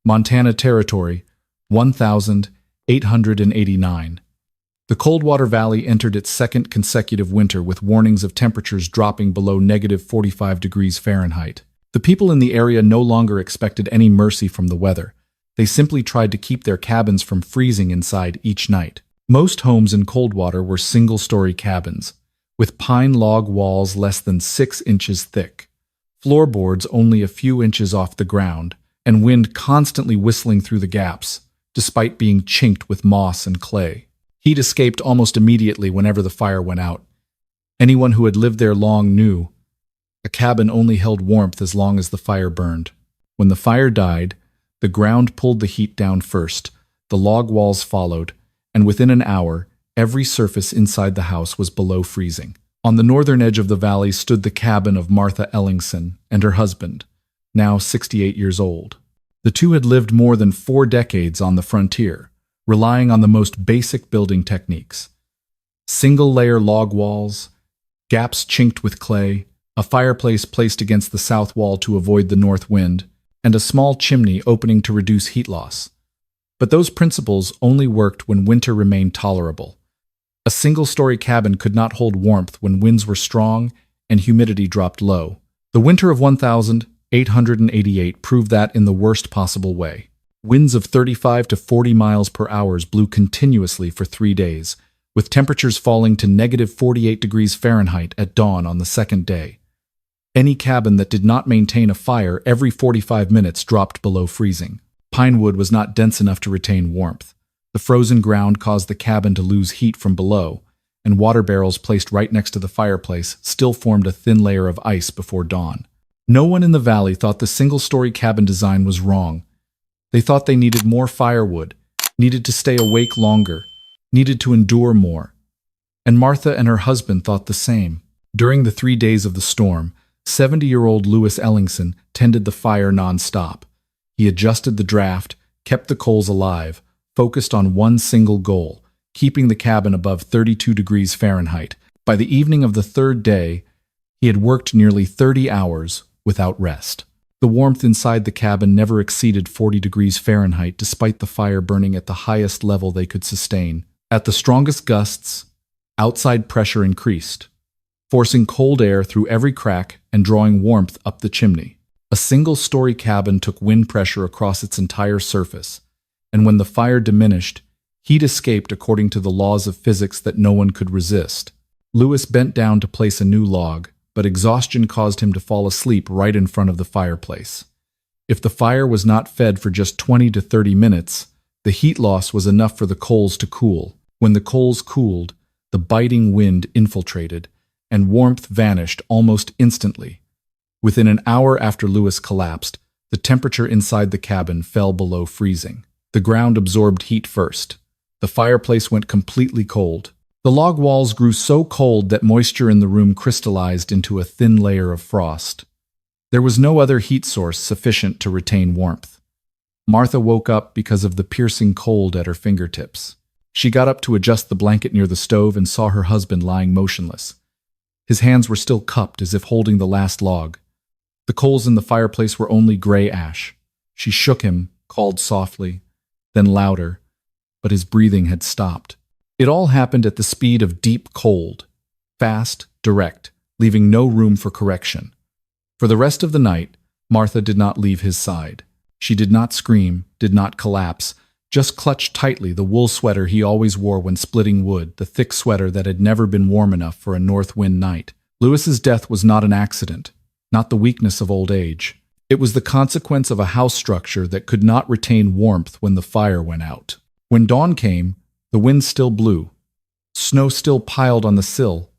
Montana Territory, 1,889. The Coldwater Valley entered its second consecutive winter with warnings of temperatures dropping below -45 degrees Fahrenheit. The people in the area no longer expected any mercy from the weather. They simply tried to keep their cabins from freezing inside each night. Most homes in Coldwater were single-story cabins, with pine log walls less than 6 inches thick, floorboards only a few inches off the ground, and wind constantly whistling through the gaps, despite being chinked with moss and clay. Heat escaped almost immediately whenever the fire went out. Anyone who had lived there long knew a cabin only held warmth as long as the fire burned. When the fire died, the ground pulled the heat down first, the log walls followed, and within an hour, every surface inside the house was below freezing. On the northern edge of the valley stood the cabin of Martha Ellingson and her husband, now 68 years old. The two had lived more than 4 decades on the frontier, relying on the most basic building techniques. Single-layer log walls, gaps chinked with clay, a fireplace placed against the south wall to avoid the north wind, and a small chimney opening to reduce heat loss. But those principles only worked when winter remained tolerable. A single-story cabin could not hold warmth when winds were strong and humidity dropped low. The winter of 1888 proved that in the worst possible way. Winds of 35 to 40 miles per hour blew continuously for 3 days, with temperatures falling to -48 degrees Fahrenheit at dawn on the second day. Any cabin that did not maintain a fire every 45 minutes dropped below freezing. Pine wood was not dense enough to retain warmth. The frozen ground caused the cabin to lose heat from below, and water barrels placed right next to the fireplace still formed a thin layer of ice before dawn. No one in the valley thought the single-story cabin design was wrong. They thought they needed more firewood, needed to stay awake longer, needed to endure more. And Martha and her husband thought the same. During the 3 days of the storm, 70-year-old Lewis Ellingson tended the fire non-stop. He adjusted the draft, kept the coals alive, focused on one single goal, keeping the cabin above 32 degrees Fahrenheit. By the evening of the 3rd day, he had worked nearly 30 hours without rest. The warmth inside the cabin never exceeded 40 degrees Fahrenheit despite the fire burning at the highest level they could sustain. At the strongest gusts, outside pressure increased, forcing cold air through every crack and drawing warmth up the chimney. A single-story cabin took wind pressure across its entire surface, and when the fire diminished, heat escaped according to the laws of physics that no one could resist. Lewis bent down to place a new log, but exhaustion caused him to fall asleep right in front of the fireplace. If the fire was not fed for just 20 to 30 minutes, the heat loss was enough for the coals to cool. When the coals cooled, the biting wind infiltrated, and warmth vanished almost instantly. Within an hour after Lewis collapsed, the temperature inside the cabin fell below freezing. The ground absorbed heat first. The fireplace went completely cold. The log walls grew so cold that moisture in the room crystallized into a thin layer of frost. There was no other heat source sufficient to retain warmth. Martha woke up because of the piercing cold at her fingertips. She got up to adjust the blanket near the stove and saw her husband lying motionless. His hands were still cupped as if holding the last log. The coals in the fireplace were only gray ash. She shook him, called softly, then louder, but his breathing had stopped. It all happened at the speed of deep cold, fast, direct, leaving no room for correction. For the rest of the night, Martha did not leave his side. She did not scream, did not collapse, just clutched tightly the wool sweater he always wore when splitting wood, the thick sweater that had never been warm enough for a north wind night. Lewis's death was not an accident, not the weakness of old age. It was the consequence of a house structure that could not retain warmth when the fire went out. When dawn came, the wind still blew. Snow still piled on the sill.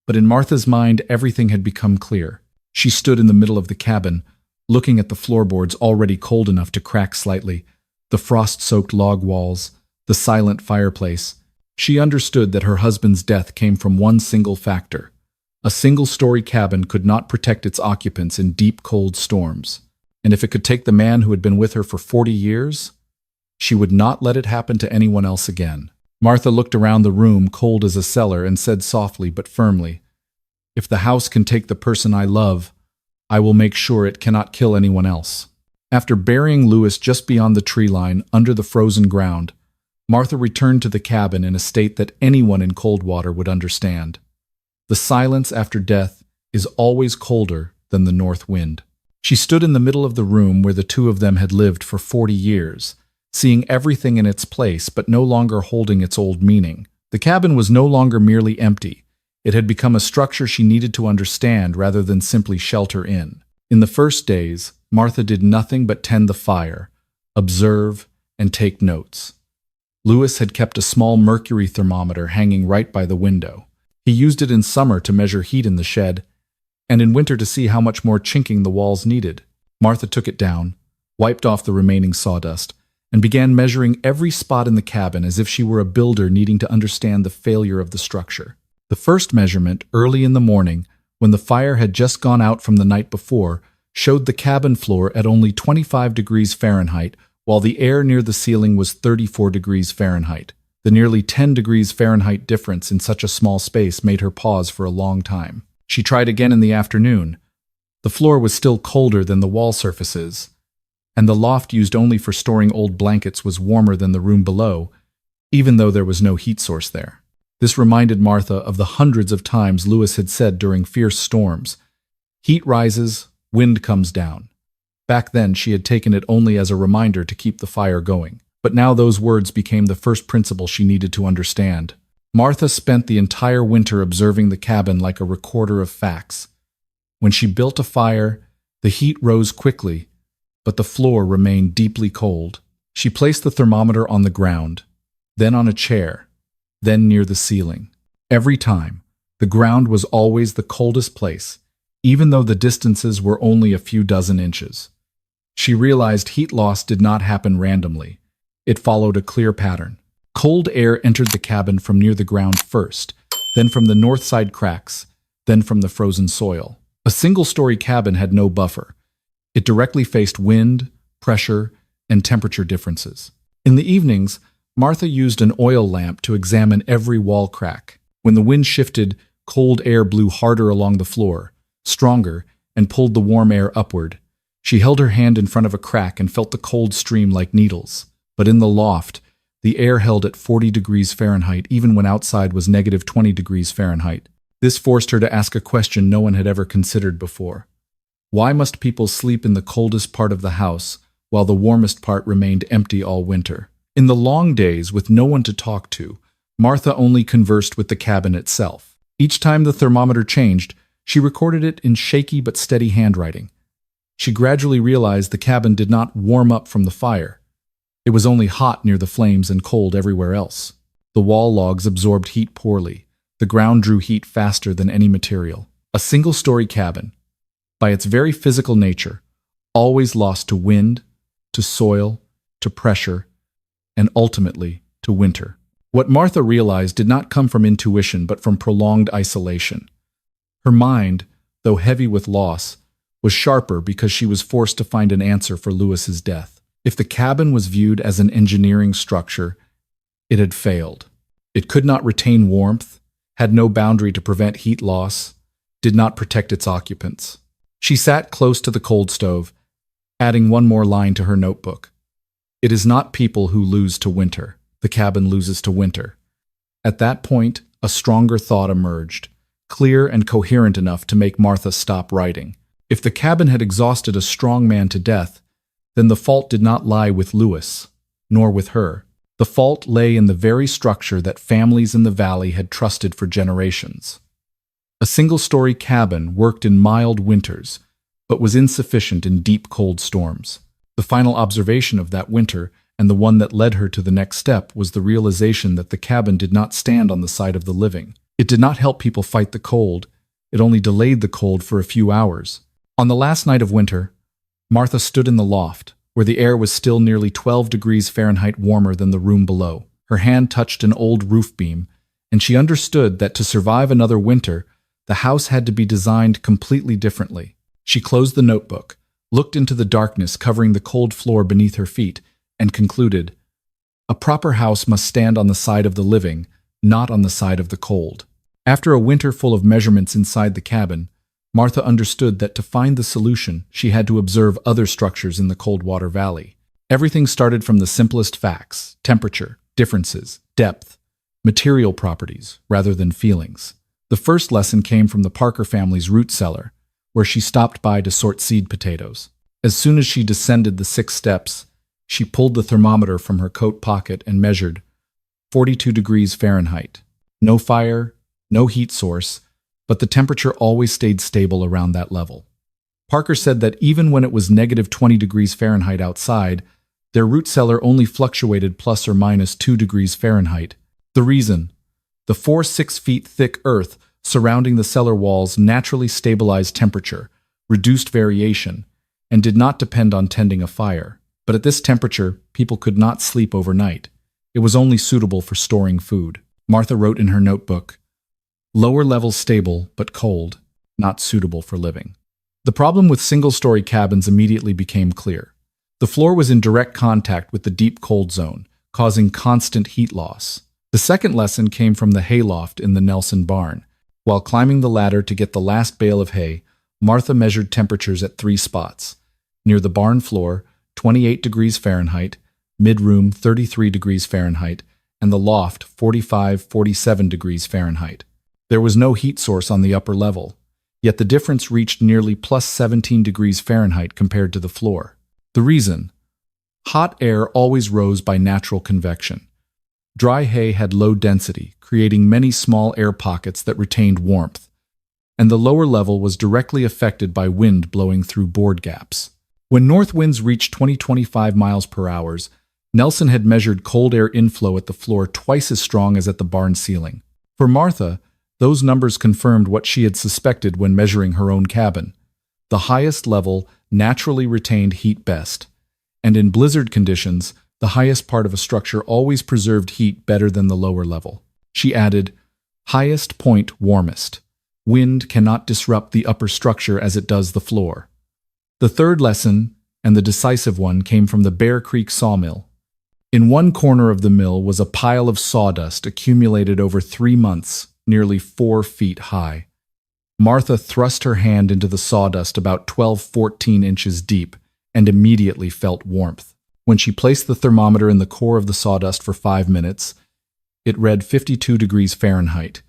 But in Martha's mind, everything had become clear. She stood in the middle of the cabin, looking at the floorboards already cold enough to crack slightly, the frost-soaked log walls, the silent fireplace. She understood that her husband's death came from one single factor. A single-story cabin could not protect its occupants in deep, cold storms. And if it could take the man who had been with her for 40 years, she would not let it happen to anyone else again. Martha looked around the room, cold as a cellar, and said softly but firmly, "If the house can take the person I love, I will make sure it cannot kill anyone else." After burying Louis just beyond the tree line, under the frozen ground, Martha returned to the cabin in a state that anyone in Coldwater would understand. The silence after death is always colder than the north wind. She stood in the middle of the room where the two of them had lived for 40 years, seeing everything in its place but no longer holding its old meaning. The cabin was no longer merely empty. It had become a structure she needed to understand rather than simply shelter in. In the first days, Martha did nothing but tend the fire, observe, and take notes. Louis had kept a small mercury thermometer hanging right by the window. He used it in summer to measure heat in the shed, and in winter to see how much more chinking the walls needed. Martha took it down, wiped off the remaining sawdust, and began measuring every spot in the cabin as if she were a builder needing to understand the failure of the structure. The first measurement, early in the morning, when the fire had just gone out from the night before, showed the cabin floor at only 25 degrees Fahrenheit, while the air near the ceiling was 34 degrees Fahrenheit. The nearly 10 degrees Fahrenheit difference in such a small space made her pause for a long time. She tried again in the afternoon. The floor was still colder than the wall surfaces, and the loft used only for storing old blankets was warmer than the room below, even though there was no heat source there. This reminded Martha of the hundreds of times Louis had said during fierce storms, "Heat rises, wind comes down." Back then, she had taken it only as a reminder to keep the fire going. But now those words became the first principle she needed to understand. Martha spent the entire winter observing the cabin like a recorder of facts. When she built a fire, the heat rose quickly, but the floor remained deeply cold. She placed the thermometer on the ground, then on a chair, then near the ceiling. Every time, the ground was always the coldest place, even though the distances were only a few dozen inches. She realized heat loss did not happen randomly. It followed a clear pattern. Cold air entered the cabin from near the ground first, then from the north side cracks, then from the frozen soil. A single-story cabin had no buffer. It directly faced wind, pressure, and temperature differences. In the evenings, Martha used an oil lamp to examine every wall crack. When the wind shifted, cold air blew harder along the floor, stronger, and pulled the warm air upward. She held her hand in front of a crack and felt the cold stream like needles. But in the loft, the air held at 40 degrees Fahrenheit even when outside was negative 20 degrees Fahrenheit. This forced her to ask a question no one had ever considered before. Why must people sleep in the coldest part of the house while the warmest part remained empty all winter? In the long days with no one to talk to, Martha only conversed with the cabin itself. Each time the thermometer changed, she recorded it in shaky but steady handwriting. She gradually realized the cabin did not warm up from the fire. It was only hot near the flames and cold everywhere else. The wall logs absorbed heat poorly. The ground drew heat faster than any material. A single-story cabin, by its very physical nature, always lost to wind, to soil, to pressure, and ultimately to winter. What Martha realized did not come from intuition but from prolonged isolation. Her mind, though heavy with loss, was sharper because she was forced to find an answer for Louis's death. If the cabin was viewed as an engineering structure, it had failed. It could not retain warmth, had no boundary to prevent heat loss, did not protect its occupants. She sat close to the cold stove, adding one more line to her notebook. It is not people who lose to winter. The cabin loses to winter. At that point, a stronger thought emerged, clear and coherent enough to make Martha stop writing. If the cabin had exhausted a strong man to death, then the fault did not lie with Louis, nor with her. The fault lay in the very structure that families in the valley had trusted for generations. A single-story cabin worked in mild winters, but was insufficient in deep cold storms. The final observation of that winter, and the one that led her to the next step, was the realization that the cabin did not stand on the side of the living. It did not help people fight the cold. It only delayed the cold for a few hours. On the last night of winter, Martha stood in the loft, where the air was still nearly 12 degrees Fahrenheit warmer than the room below. Her hand touched an old roof beam, and she understood that to survive another winter, the house had to be designed completely differently. She closed the notebook, looked into the darkness covering the cold floor beneath her feet, and concluded, "A proper house must stand on the side of the living, not on the side of the cold." After a winter full of measurements inside the cabin, Martha understood that to find the solution, she had to observe other structures in the Coldwater Valley. Everything started from the simplest facts: temperature, differences, depth, material properties, rather than feelings. The first lesson came from the Parker family's root cellar, where she stopped by to sort seed potatoes. As soon as she descended the 6 steps, she pulled the thermometer from her coat pocket and measured 42 degrees Fahrenheit. No fire, no heat source, but the temperature always stayed stable around that level. Parker said that even when it was negative 20 degrees Fahrenheit outside, their root cellar only fluctuated plus or minus 2 degrees Fahrenheit. The reason? The 4-6 feet thick earth surrounding the cellar walls naturally stabilized temperature, reduced variation, and did not depend on tending a fire. But at this temperature, people could not sleep overnight. It was only suitable for storing food. Martha wrote in her notebook, "Lower levels stable, but cold, not suitable for living." The problem with single-story cabins immediately became clear. The floor was in direct contact with the deep cold zone, causing constant heat loss. The second lesson came from the hayloft in the Nelson barn. While climbing the ladder to get the last bale of hay, Martha measured temperatures at 3 spots. Near the barn floor, 28 degrees Fahrenheit, mid-room 33 degrees Fahrenheit, and the loft 45-47 degrees Fahrenheit. There was no heat source on the upper level, yet the difference reached nearly plus 17 degrees Fahrenheit compared to the floor. The reason? Hot air always rose by natural convection. Dry hay had low density, creating many small air pockets that retained warmth, and the lower level was directly affected by wind blowing through board gaps. When north winds reached 20-25 miles per hour, Nelson had measured cold air inflow at the floor twice as strong as at the barn ceiling. For Martha, those numbers confirmed what she had suspected when measuring her own cabin. The highest level naturally retained heat best, and in blizzard conditions, the highest part of a structure always preserved heat better than the lower level. She added, "Highest point warmest. Wind cannot disrupt the upper structure as it does the floor." The third lesson, and the decisive one, came from the Bear Creek sawmill. In one corner of the mill was a pile of sawdust accumulated over 3 months, nearly 4 feet high. Martha thrust her hand into the sawdust about 12-14 inches deep and immediately felt warmth. When she placed the thermometer in the core of the sawdust for 5 minutes, it read 52 degrees Fahrenheit,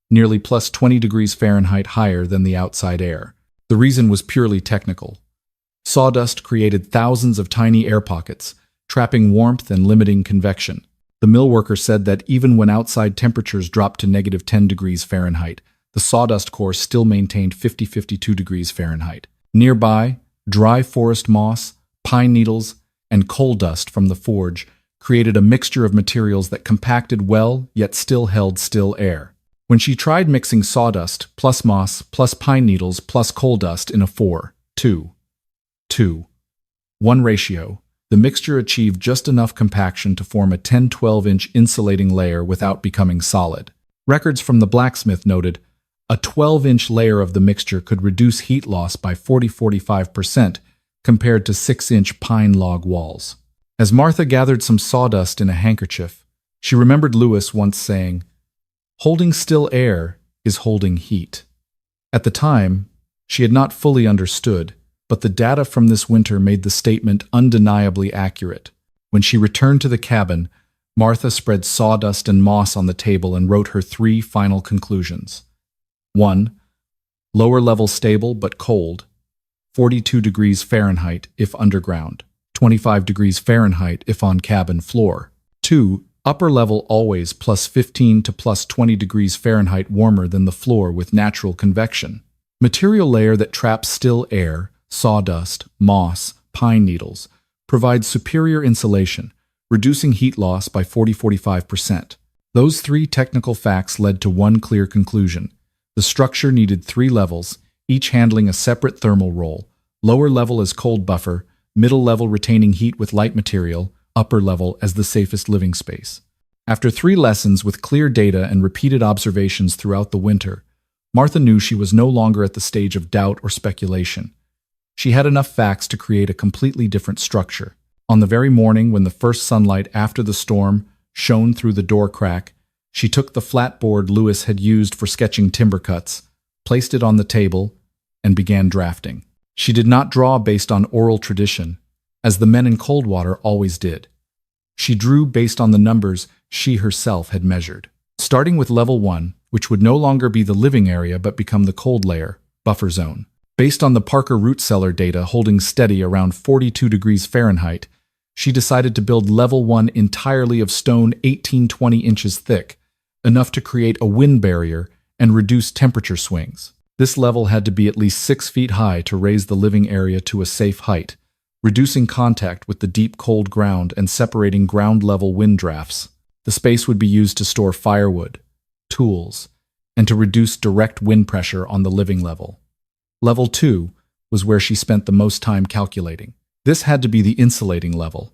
nearly plus 20 degrees Fahrenheit higher than the outside air. The reason was purely technical. Sawdust created thousands of tiny air pockets, trapping warmth and limiting convection. The mill worker said that even when outside temperatures dropped to negative 10 degrees Fahrenheit, the sawdust core still maintained 50-52 degrees Fahrenheit. Nearby, dry forest moss, pine needles, and coal dust from the forge created a mixture of materials that compacted well yet still held still air. When she tried mixing sawdust plus moss plus pine needles plus coal dust in a 4:2:1 ratio, the mixture achieved just enough compaction to form a 10-12 inch insulating layer without becoming solid. Records from the blacksmith noted a 12-inch layer of the mixture could reduce heat loss by 40-45% compared to 6-inch pine log walls. As Martha gathered some sawdust in a handkerchief, she remembered Lewis once saying, "Holding still air is holding heat." At the time, she had not fully understood, but the data from this winter made the statement undeniably accurate. When she returned to the cabin, Martha spread sawdust and moss on the table and wrote her 3 final conclusions. 1. Lower level stable but cold, 42 degrees Fahrenheit if underground, 25 degrees Fahrenheit if on cabin floor. 2. Upper level always plus 15 to plus 20 degrees Fahrenheit warmer than the floor with natural convection. Material layer that traps still air, sawdust, moss, pine needles, provides superior insulation, reducing heat loss by 40-45%. Those 3 technical facts led to one clear conclusion. The structure needed 3 levels, each handling a separate thermal role: lower level as cold buffer, middle level retaining heat with light material, upper level as the safest living space. After 3 lessons with clear data and repeated observations throughout the winter, Martha knew she was no longer at the stage of doubt or speculation. She had enough facts to create a completely different structure. On the very morning when the first sunlight after the storm shone through the door crack, she took the flat board Lewis had used for sketching timber cuts, placed it on the table, and began drafting. She did not draw based on oral tradition, as the men in Coldwater always did. She drew based on the numbers she herself had measured. Starting with level 1, which would no longer be the living area but become the cold layer, buffer zone. Based on the Parker root cellar data holding steady around 42 degrees Fahrenheit, she decided to build level 1 entirely of stone 18-20 inches thick, enough to create a wind barrier and reduce temperature swings. This level had to be at least 6 feet high to raise the living area to a safe height, reducing contact with the deep cold ground and separating ground-level wind drafts. The space would be used to store firewood, tools, and to reduce direct wind pressure on the living level. Level 2 was where she spent the most time calculating. This had to be the insulating level,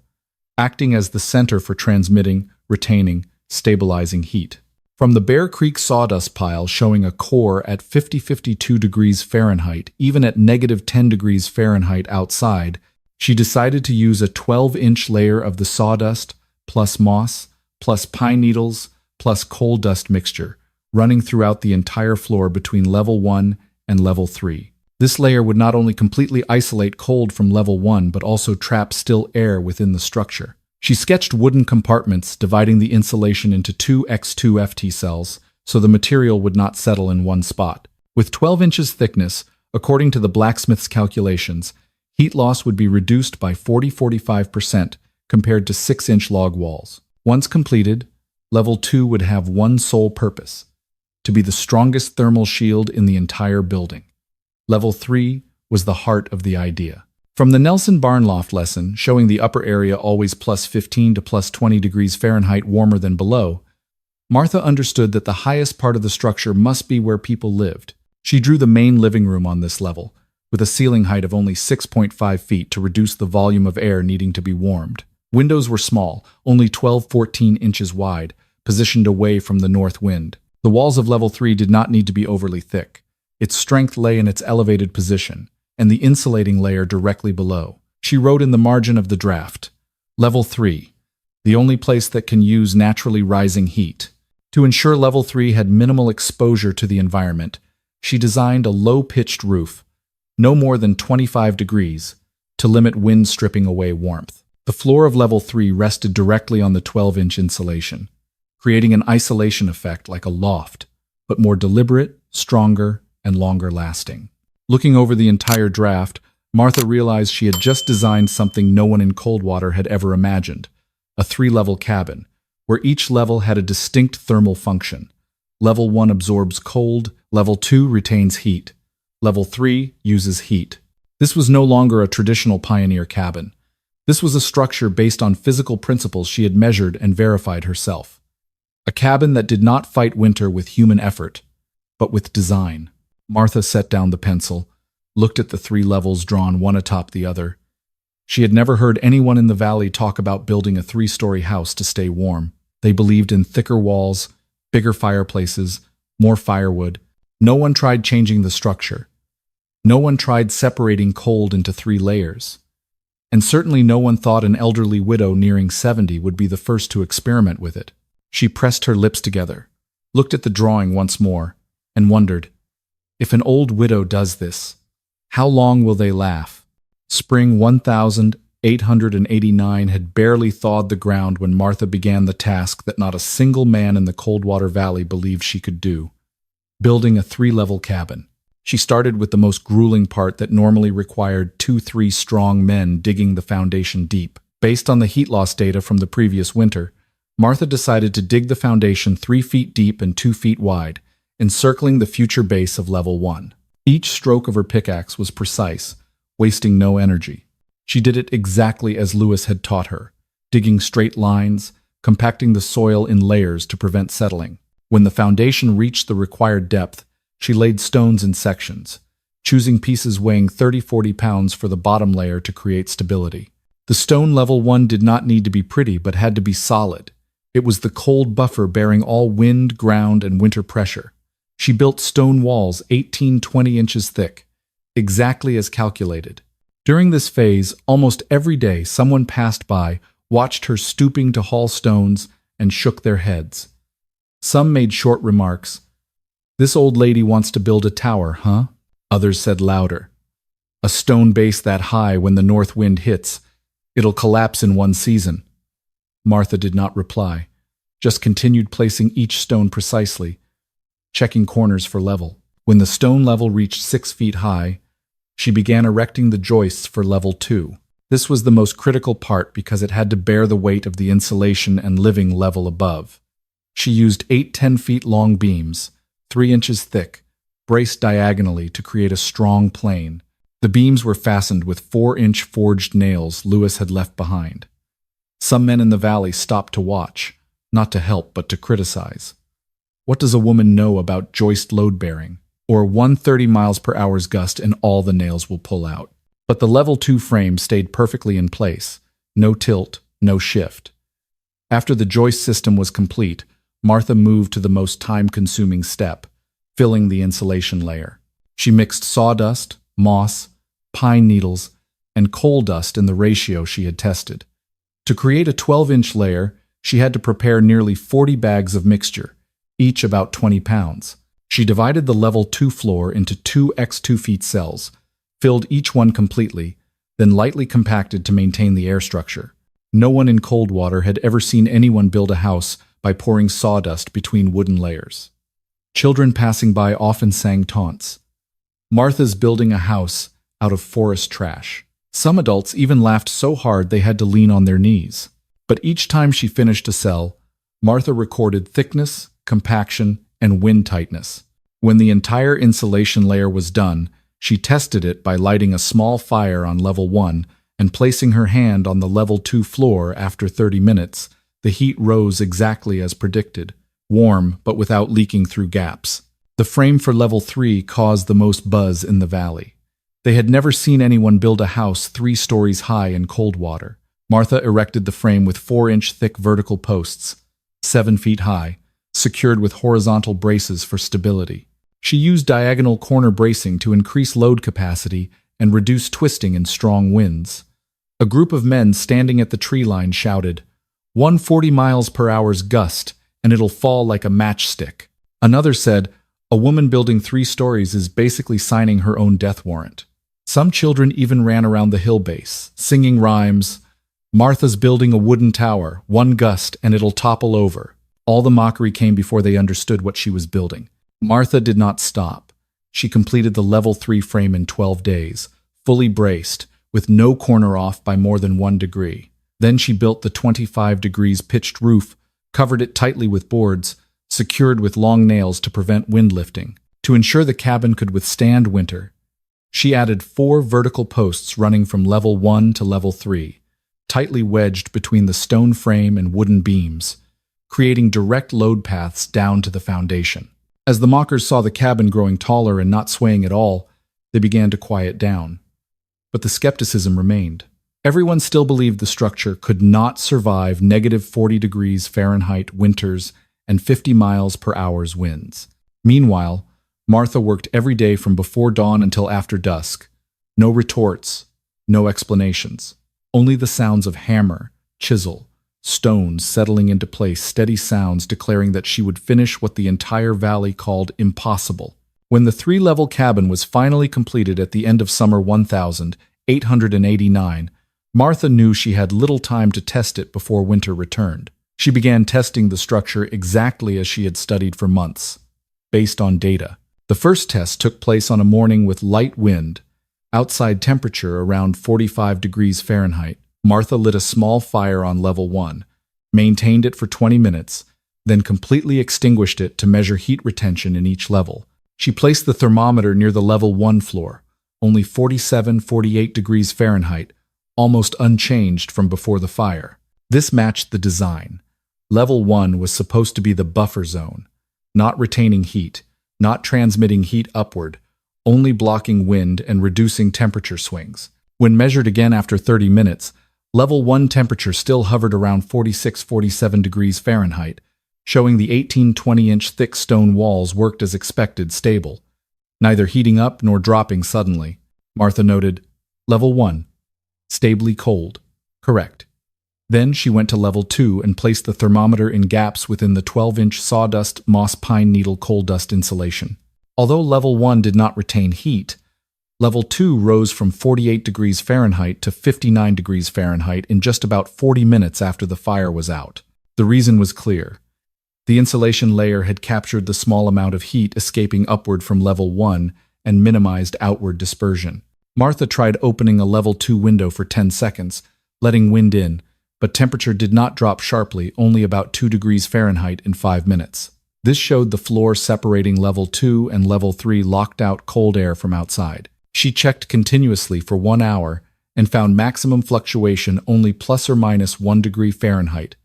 acting as the center for transmitting, retaining, stabilizing heat. From the Bear Creek sawdust pile showing a core at 50-52 degrees Fahrenheit, even at negative 10 degrees Fahrenheit outside, she decided to use a 12-inch layer of the sawdust, plus moss, plus pine needles, plus coal dust mixture, running throughout the entire floor between level 1 and level 3. This layer would not only completely isolate cold from level 1 but also trap still air within the structure. She sketched wooden compartments dividing the insulation into 2x2 FT cells so the material would not settle in one spot. With 12 inches thickness, according to the blacksmith's calculations, heat loss would be reduced by 40-45% compared to 6-inch log walls. Once completed, level 2 would have one sole purpose: to be the strongest thermal shield in the entire building. Level 3 was the heart of the idea. From the Nelson Barnloft lesson, showing the upper area always plus 15 to plus 20 degrees Fahrenheit warmer than below, Martha understood that the highest part of the structure must be where people lived. She drew the main living room on this level, with a ceiling height of only 6.5 feet to reduce the volume of air needing to be warmed. Windows were small, only 12-14 inches wide, positioned away from the north wind. The walls of level 3 did not need to be overly thick. Its strength lay in its elevated position, and the insulating layer directly below. She wrote in the margin of the draft, Level 3, the only place that can use naturally rising heat. To ensure Level 3 had minimal exposure to the environment, she designed a low-pitched roof, no more than 25 degrees, to limit wind stripping away warmth. The floor of Level 3 rested directly on the 12-inch insulation, creating an isolation effect like a loft, but more deliberate, stronger, and longer lasting. Looking over the entire draft, Martha realized she had just designed something no one in Coldwater had ever imagined: a 3-level cabin, where each level had a distinct thermal function. Level 1 absorbs cold, Level 2 retains heat, Level 3 uses heat. This was no longer a traditional pioneer cabin. This was a structure based on physical principles she had measured and verified herself. A cabin that did not fight winter with human effort, but with design. Martha set down the pencil, looked at the 3 levels drawn one atop the other. She had never heard anyone in the valley talk about building a 3-story house to stay warm. They believed in thicker walls, bigger fireplaces, more firewood. No one tried changing the structure. No one tried separating cold into 3 layers. And certainly no one thought an elderly widow nearing 70 would be the first to experiment with it. She pressed her lips together, looked at the drawing once more, and wondered, if an old widow does this, how long will they laugh? Spring 1889 had barely thawed the ground when Martha began the task that not a single man in the Coldwater Valley believed she could do: building a 3-level cabin. She started with the most grueling part that normally required 2-3 strong men digging the foundation deep. Based on the heat loss data from the previous winter, Martha decided to dig the foundation 3 feet deep and 2 feet wide, encircling the future base of Level 1. Each stroke of her pickaxe was precise, wasting no energy. She did it exactly as Lewis had taught her, digging straight lines, compacting the soil in layers to prevent settling. When the foundation reached the required depth, she laid stones in sections, choosing pieces weighing 30-40 pounds for the bottom layer to create stability. The stone Level 1 did not need to be pretty but had to be solid. It was the cold buffer bearing all wind, ground, and winter pressure. She built stone walls 18-20 inches thick, exactly as calculated. During this phase, almost every day someone passed by, watched her stooping to haul stones, and shook their heads. Some made short remarks. "This old lady wants to build a tower, huh?" Others said louder. A stone base that high, when the north wind hits, it'll collapse in one season. Martha did not reply, just continued placing each stone precisely, checking corners for level. When the stone level reached 6 feet high, she began erecting the joists for level 2. This was the most critical part because it had to bear the weight of the insulation and living level above. She used 8 10-feet-long beams, 3 inches thick, braced diagonally to create a strong plane. The beams were fastened with 4-inch forged nails Lewis had left behind. Some men in the valley stopped to watch, not to help but to criticize. What does a woman know about joist load-bearing? Or 130 miles per hour's gust and all the nails will pull out. But the level 2 frame stayed perfectly in place, no tilt, no shift. After the joist system was complete, Martha moved to the most time-consuming step, filling the insulation layer. She mixed sawdust, moss, pine needles, and coal dust in the ratio she had tested. To create a 12-inch layer, she had to prepare nearly 40 bags of mixture, each about 20 pounds. She divided the level 2 floor into 2 x 2 feet cells, filled each one completely, then lightly compacted to maintain the air structure. No one in Coldwater had ever seen anyone build a house by pouring sawdust between wooden layers. Children passing by often sang taunts. Martha's building a house out of forest trash. Some adults even laughed so hard they had to lean on their knees. But each time she finished a cell, Martha recorded thickness, compaction, and wind tightness. When the entire insulation layer was done, she tested it by lighting a small fire on level 1 and placing her hand on the level 2 floor. After 30 minutes, the heat rose exactly as predicted, warm but without leaking through gaps. The frame for level 3 caused the most buzz in the valley. They had never seen anyone build a house 3 stories high in Coldwater. Martha erected the frame with 4-inch thick vertical posts, 7 feet high, secured with horizontal braces for stability. She used diagonal corner bracing to increase load capacity and reduce twisting in strong winds. A group of men standing at the tree line shouted, 140 miles per hour's gust, and it'll fall like a matchstick. Another said, a woman building 3 stories is basically signing her own death warrant. Some children even ran around the hill base, singing rhymes, Martha's building a wooden tower, 1 gust, and it'll topple over. All the mockery came before they understood what she was building. Martha did not stop. She completed the level 3 frame in 12 days, fully braced, with no corner off by more than 1 degree. Then she built the 25 degrees pitched roof, covered it tightly with boards, secured with long nails to prevent wind lifting. To ensure the cabin could withstand winter, she added 4 vertical posts running from level 1 to level 3, tightly wedged between the stone frame and wooden beams, creating direct load paths down to the foundation. As the mockers saw the cabin growing taller and not swaying at all, they began to quiet down. But the skepticism remained. Everyone still believed the structure could not survive negative 40 degrees Fahrenheit winters and 50 miles per hour's winds. Meanwhile, Martha worked every day from before dawn until after dusk. No retorts, no explanations. Only the sounds of hammer, chisel, stones settling into place, steady sounds declaring that she would finish what the entire valley called impossible. When the 3-level cabin was finally completed at the end of summer 1889, Martha knew she had little time to test it before winter returned. She began testing the structure exactly as she had studied for months, based on data. The first test took place on a morning with light wind, outside temperature around 45 degrees Fahrenheit. Martha lit a small fire on level 1, maintained it for 20 minutes, then completely extinguished it to measure heat retention in each level. She placed the thermometer near the level 1 floor, only 47-48 degrees Fahrenheit, almost unchanged from before the fire. This matched the design. Level 1 was supposed to be the buffer zone, not retaining heat, not transmitting heat upward, only blocking wind and reducing temperature swings. When measured again after 30 minutes, level 1 temperature still hovered around 46-47 degrees Fahrenheit, showing the 18-20-inch thick stone walls worked as expected, stable, neither heating up nor dropping suddenly. Martha noted, level 1, stably cold, correct. Then she went to level 2 and placed the thermometer in gaps within the 12-inch sawdust moss pine needle coal dust insulation. Although level 1 did not retain heat, level 2 rose from 48 degrees Fahrenheit to 59 degrees Fahrenheit in just about 40 minutes after the fire was out. The reason was clear. The insulation layer had captured the small amount of heat escaping upward from level 1 and minimized outward dispersion. Martha tried opening a level 2 window for 10 seconds, letting wind in, but temperature did not drop sharply, only about 2 degrees Fahrenheit in 5 minutes. This showed the floor separating level 2 and level 3 locked out cold air from outside. She checked continuously for 1 hour and found maximum fluctuation only plus or minus 1 degree Fahrenheit,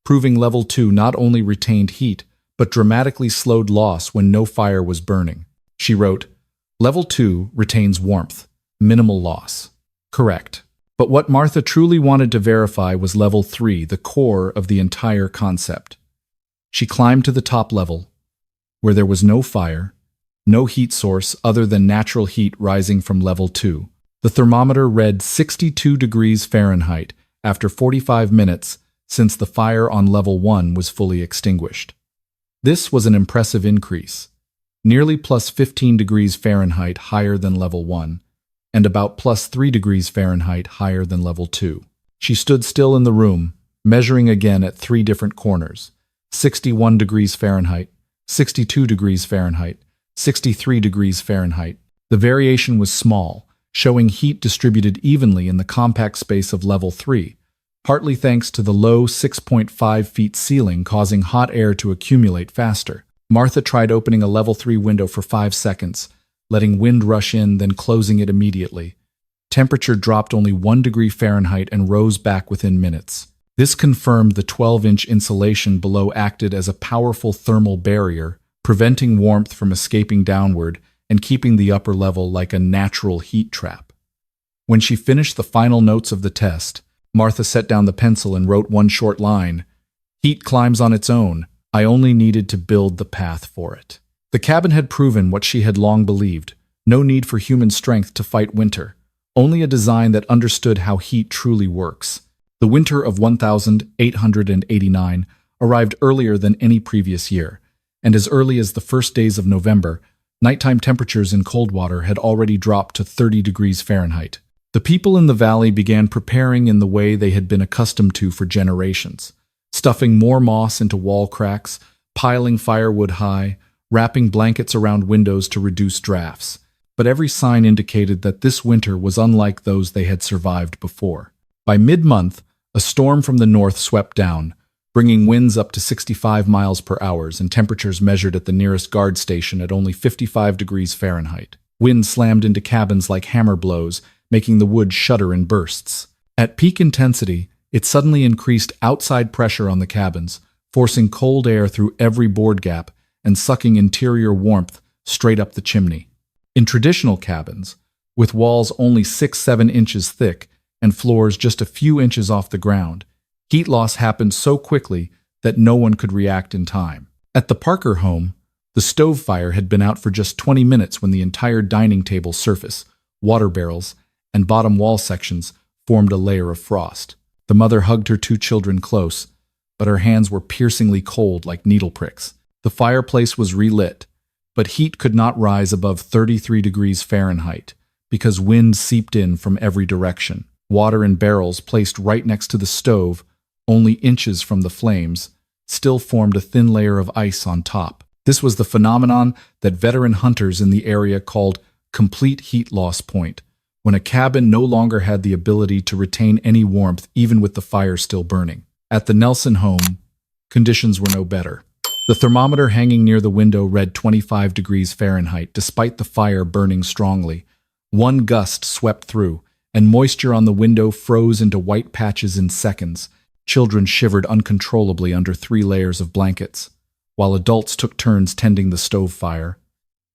proving level 2 not only retained heat, but dramatically slowed loss when no fire was burning. She wrote, "Level 2 retains warmth, minimal loss." Correct. But what Martha truly wanted to verify was level 3, the core of the entire concept. She climbed to the top level, where there was no fire, no heat source other than natural heat rising from level 2. The thermometer read 62 degrees Fahrenheit after 45 minutes since the fire on level 1 was fully extinguished. This was an impressive increase, nearly plus 15 degrees Fahrenheit higher than level 1, and about plus 3 degrees Fahrenheit higher than level 2. She stood still in the room, measuring again at 3 different corners: 61 degrees Fahrenheit, 62 degrees Fahrenheit, 63 degrees Fahrenheit. The variation was small, showing heat distributed evenly in the compact space of level 3, partly thanks to the low 6.5 feet ceiling causing hot air to accumulate faster. Martha tried opening a level 3 window for 5 seconds, letting wind rush in, then closing it immediately. Temperature dropped only 1 degree Fahrenheit and rose back within minutes. This confirmed the 12-inch insulation below acted as a powerful thermal barrier, preventing warmth from escaping downward and keeping the upper level like a natural heat trap. When she finished the final notes of the test, Martha set down the pencil and wrote one short line: "Heat climbs on its own. I only needed to build the path for it." The cabin had proven what she had long believed: no need for human strength to fight winter, only a design that understood how heat truly works. The winter of 1889 arrived earlier than any previous year, and as early as the first days of November, nighttime temperatures in Coldwater had already dropped to 30 degrees Fahrenheit. The people in the valley began preparing in the way they had been accustomed to for generations, stuffing more moss into wall cracks, piling firewood high, wrapping blankets around windows to reduce drafts. But every sign indicated that this winter was unlike those they had survived before. By mid-month, a storm from the north swept down, bringing winds up to 65 miles per hour and temperatures measured at the nearest guard station at only 55 degrees Fahrenheit. Wind slammed into cabins like hammer blows, making the wood shudder in bursts. At peak intensity, it suddenly increased outside pressure on the cabins, forcing cold air through every board gap and sucking interior warmth straight up the chimney. In traditional cabins, with walls only 6-7 inches thick and floors just a few inches off the ground, heat loss happened so quickly that no one could react in time. At the Parker home, the stove fire had been out for just 20 minutes when the entire dining table surface, water barrels, and bottom wall sections formed a layer of frost. The mother hugged her 2 children close, but her hands were piercingly cold like needle pricks. The fireplace was relit, but heat could not rise above 33 degrees Fahrenheit because wind seeped in from every direction. Water in barrels placed right next to the stove, only inches from the flames, still formed a thin layer of ice on top. This was the phenomenon that veteran hunters in the area called complete heat loss point, when a cabin no longer had the ability to retain any warmth even with the fire still burning. At the Nelson home, conditions were no better. The thermometer hanging near the window read 25 degrees Fahrenheit despite the fire burning strongly. One gust swept through, and moisture on the window froze into white patches in seconds. Children shivered uncontrollably under 3 layers of blankets, while adults took turns tending the stove fire,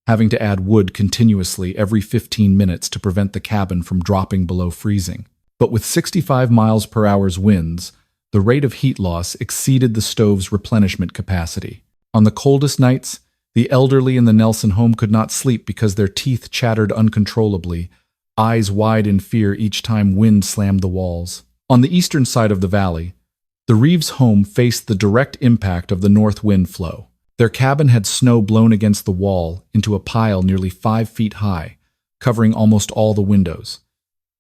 having to add wood continuously every 15 minutes to prevent the cabin from dropping below freezing. But with 65 miles per hour winds, the rate of heat loss exceeded the stove's replenishment capacity. On the coldest nights, the elderly in the Nelson home could not sleep because their teeth chattered uncontrollably, eyes wide in fear each time wind slammed the walls. On the eastern side of the valley, the Reeves home faced the direct impact of the north wind flow. Their cabin had snow blown against the wall into a pile nearly 5 feet high, covering almost all the windows.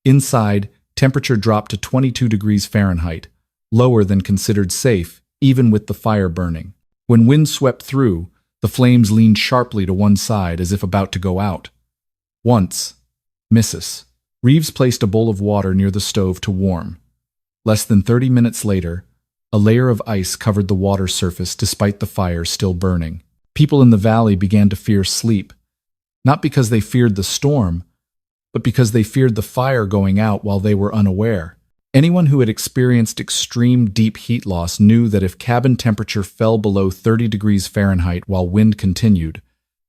Inside, temperature dropped to 22 degrees Fahrenheit, lower than considered safe, even with the fire burning. When wind swept through, the flames leaned sharply to one side as if about to go out. Once, Mrs. Reeves placed a bowl of water near the stove to warm. Less than 30 minutes later, a layer of ice covered the water surface despite the fire still burning. People in the valley began to fear sleep, not because they feared the storm, but because they feared the fire going out while they were unaware. Anyone who had experienced extreme deep heat loss knew that if cabin temperature fell below 30 degrees Fahrenheit while wind continued,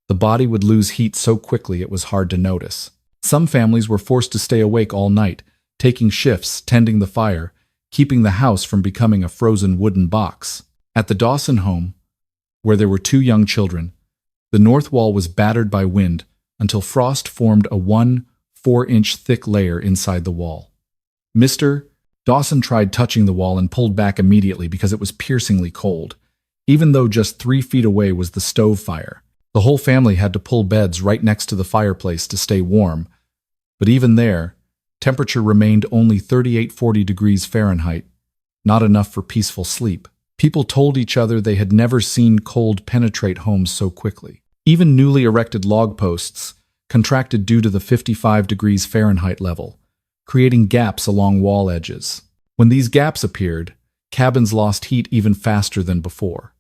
the body would lose heat so quickly it was hard to notice. Some families were forced to stay awake all night, taking shifts, tending the fire, keeping the house from becoming a frozen wooden box. At the Dawson home, where there were 2 young children, the north wall was battered by wind until frost formed a 1-4-inch thick layer inside the wall. Mr. Dawson tried touching the wall and pulled back immediately because it was piercingly cold, even though just 3 feet away was the stove fire. The whole family had to pull beds right next to the fireplace to stay warm, but even there, temperature remained only 38-40 degrees Fahrenheit, not enough for peaceful sleep. People told each other they had never seen cold penetrate homes so quickly. Even newly erected log posts contracted due to the 55 degrees Fahrenheit level, creating gaps along wall edges. When these gaps appeared, cabins lost heat even faster than before.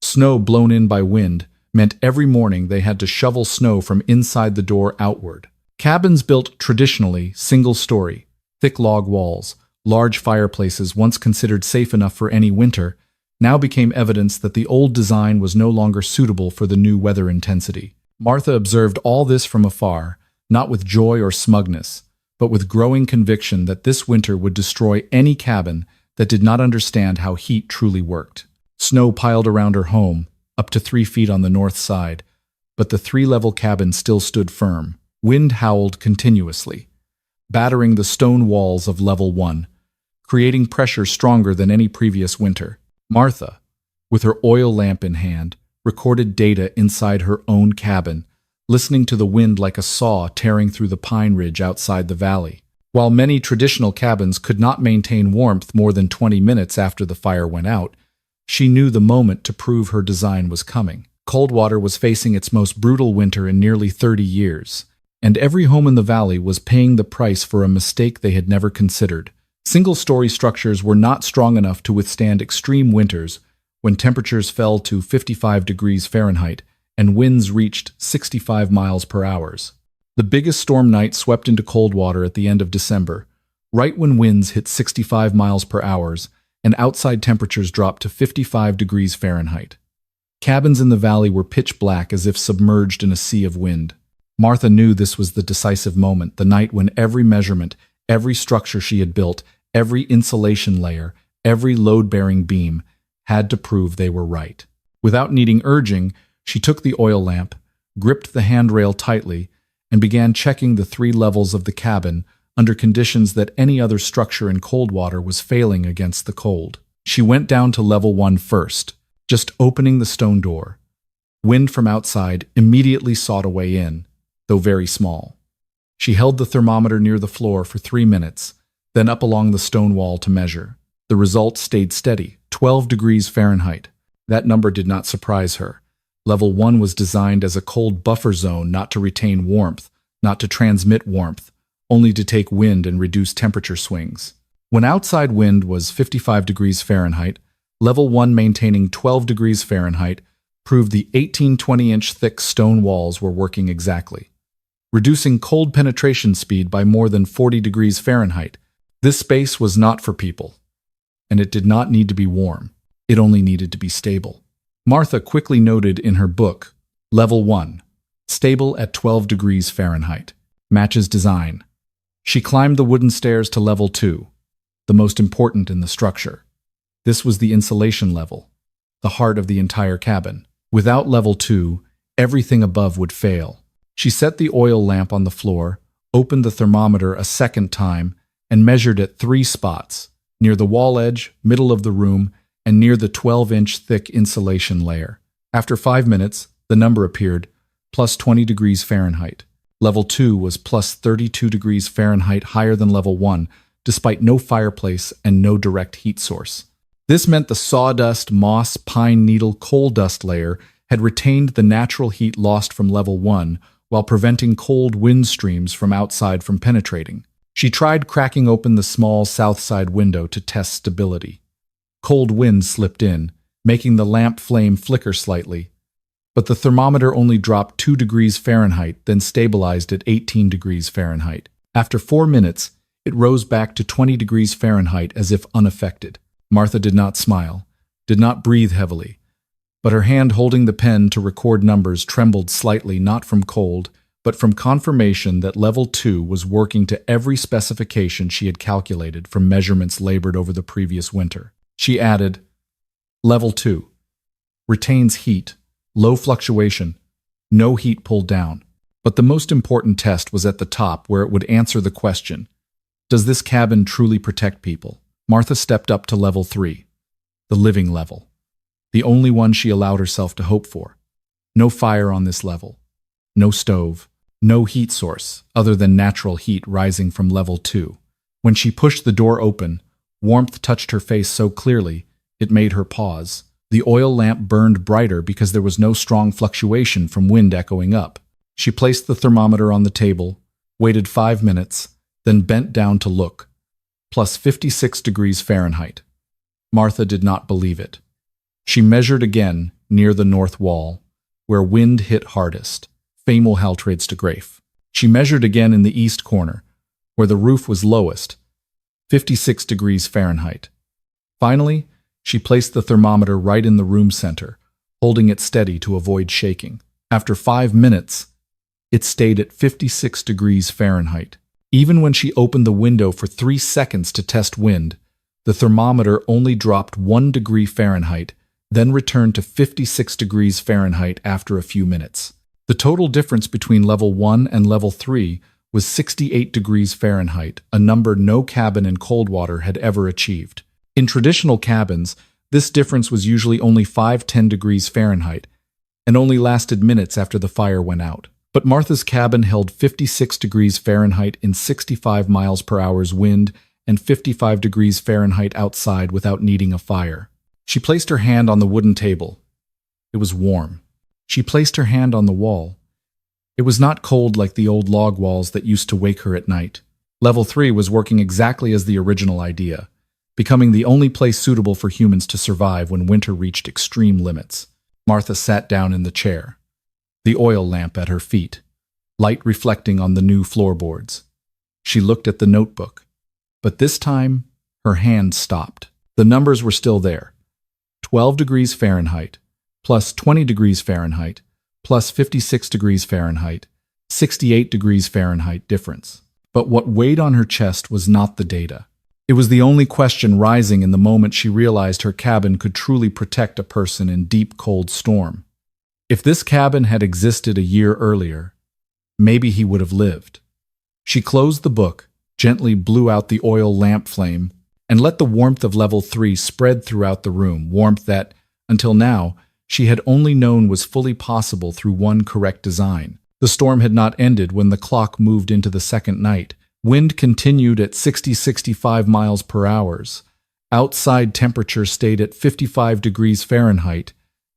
Snow blown in by wind meant every morning they had to shovel snow from inside the door outward. Cabins built traditionally, single-story, thick log walls, large fireplaces once considered safe enough for any winter, now became evidence that the old design was no longer suitable for the new weather intensity. Martha observed all this from afar, not with joy or smugness, but with growing conviction that this winter would destroy any cabin that did not understand how heat truly worked. Snow piled around her home, up to 3 feet on the north side, but the 3-level cabin still stood firm. Wind howled continuously, battering the stone walls of level 1, creating pressure stronger than any previous winter. Martha, with her oil lamp in hand, recorded data inside her own cabin, listening to the wind like a saw tearing through the pine ridge outside the valley. While many traditional cabins could not maintain warmth more than 20 minutes after the fire went out, she knew the moment to prove her design was coming. Coldwater was facing its most brutal winter in nearly 30 years, and every home in the valley was paying the price for a mistake they had never considered. Single-story structures were not strong enough to withstand extreme winters when temperatures fell to 55 degrees Fahrenheit and winds reached 65 miles per hour. The biggest storm night swept into Coldwater at the end of December, right when winds hit 65 miles per hour and outside temperatures dropped to 55 degrees Fahrenheit. Cabins in the valley were pitch black as if submerged in a sea of wind. Martha knew this was the decisive moment, the night when every measurement, every structure she had built, every insulation layer, every load-bearing beam had to prove they were right. Without needing urging, she took the oil lamp, gripped the handrail tightly, and began checking the 3 levels of the cabin under conditions that any other structure in Coldwater was failing against the cold. She went down to level 1 first, just opening the stone door. Wind from outside immediately sought a way in, though very small. She held the thermometer near the floor for 3 minutes, then up along the stone wall to measure. The result stayed steady, 12 degrees Fahrenheit. That number did not surprise her. Level 1 was designed as a cold buffer zone, not to retain warmth, not to transmit warmth, only to take wind and reduce temperature swings. When outside wind was 55 degrees Fahrenheit, Level 1 maintaining 12 degrees Fahrenheit proved the 18-20-inch thick stone walls were working exactly, reducing cold penetration speed by more than 40 degrees Fahrenheit. This space was not for people, and it did not need to be warm. It only needed to be stable. Martha quickly noted in her book, Level 1, stable at 12 degrees Fahrenheit, matches design. She climbed the wooden stairs to Level 2, the most important in the structure. This was the insulation level, the heart of the entire cabin. Without Level 2, everything above would fail. She set the oil lamp on the floor, opened the thermometer a second time, and measured at 3 spots, near the wall edge, middle of the room, and near the 12-inch thick insulation layer. After 5 minutes, the number appeared, plus 20 degrees Fahrenheit. Level 2 was plus 32 degrees Fahrenheit higher than level 1, despite no fireplace and no direct heat source. This meant the sawdust, moss, pine needle, coal dust layer had retained the natural heat lost from level 1 while preventing cold wind streams from outside from penetrating. She tried cracking open the small south side window to test stability. Cold wind slipped in, making the lamp flame flicker slightly, but the thermometer only dropped 2 degrees Fahrenheit, then stabilized at 18 degrees Fahrenheit. After 4 minutes, it rose back to 20 degrees Fahrenheit as if unaffected. Martha did not smile, did not breathe heavily, but her hand holding the pen to record numbers trembled slightly, not from cold, but from confirmation that level 2 was working to every specification she had calculated from measurements labored over the previous winter. She added, Level 2. Retains heat, low fluctuation, no heat pulled down. But the most important test was at the top, where it would answer the question, does this cabin truly protect people? Martha stepped up to level 3, the living level, the only one she allowed herself to hope for. No fire on this level, no stove, no heat source other than natural heat rising from level 2. When she pushed the door open, warmth touched her face so clearly it made her pause. The oil lamp burned brighter because there was no strong fluctuation from wind echoing up. She placed the thermometer on the table, waited 5 minutes, then bent down to look. Plus 56 degrees Fahrenheit. Martha did not believe it. She measured again near the north wall, where wind hit hardest. Famel haltreds de graaf. She measured again in the east corner, where the roof was lowest, 56 degrees Fahrenheit. Finally, she placed the thermometer right in the room center, holding it steady to avoid shaking. After 5 minutes, it stayed at 56 degrees Fahrenheit. Even when she opened the window for 3 seconds to test wind, the thermometer only dropped 1 degree Fahrenheit, then returned to 56 degrees Fahrenheit after a few minutes. The total difference between level 1 and level 3 was 68 degrees Fahrenheit, a number no cabin in Coldwater had ever achieved. In traditional cabins, this difference was usually only 5–10 degrees Fahrenheit, and only lasted minutes after the fire went out. But Martha's cabin held 56 degrees Fahrenheit in 65 miles per hour's wind and 55 degrees Fahrenheit outside without needing a fire. She placed her hand on the wooden table. It was warm. She placed her hand on the wall. It was not cold like the old log walls that used to wake her at night. Level 3 was working exactly as the original idea, becoming the only place suitable for humans to survive when winter reached extreme limits. Martha sat down in the chair, the oil lamp at her feet, light reflecting on the new floorboards. She looked at the notebook, but this time her hand stopped. The numbers were still there. 12 degrees Fahrenheit, plus 20 degrees Fahrenheit, plus 56 degrees Fahrenheit, 68 degrees Fahrenheit difference. But what weighed on her chest was not the data. It was the only question rising in the moment she realized her cabin could truly protect a person in deep cold storm. If this cabin had existed a year earlier, maybe he would have lived. She closed the book, gently blew out the oil lamp flame, and let the warmth of level 3 spread throughout the room, warmth that, until now, she had only known was fully possible through one correct design. The storm had not ended when the clock moved into the second night. Wind continued at 60–65 miles per hour. Outside temperature stayed at 55 degrees Fahrenheit,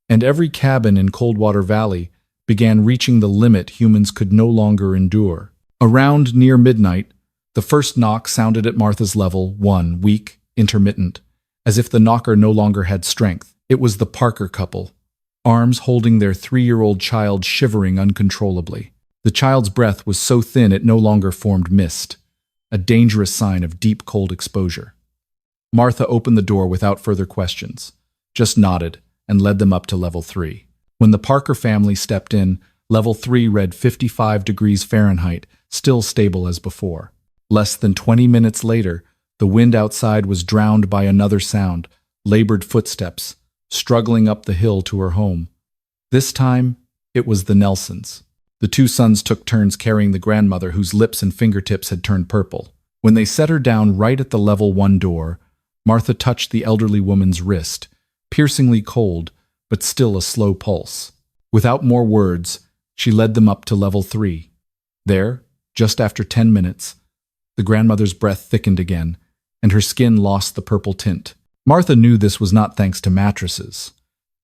and every cabin in Coldwater Valley began reaching the limit humans could no longer endure. Around near midnight, the first knock sounded at Martha's level 1, weak, intermittent, as if the knocker no longer had strength. It was the Parker couple, arms holding their 3-year-old child shivering uncontrollably. The child's breath was so thin it no longer formed mist, a dangerous sign of deep cold exposure. Martha opened the door without further questions, just nodded and led them up to level 3. When the Parker family stepped in, level 3 read 55 degrees Fahrenheit, still stable as before. Less than 20 minutes later, the wind outside was drowned by another sound, labored footsteps, struggling up the hill to her home. This time, it was the Nelsons. The 2 sons took turns carrying the grandmother whose lips and fingertips had turned purple. When they set her down right at the level 1 door, Martha touched the elderly woman's wrist, piercingly cold, but still a slow pulse. Without more words, she led them up to level 3. There, just after 10 minutes, the grandmother's breath thickened again, and her skin lost the purple tint. Martha knew this was not thanks to mattresses,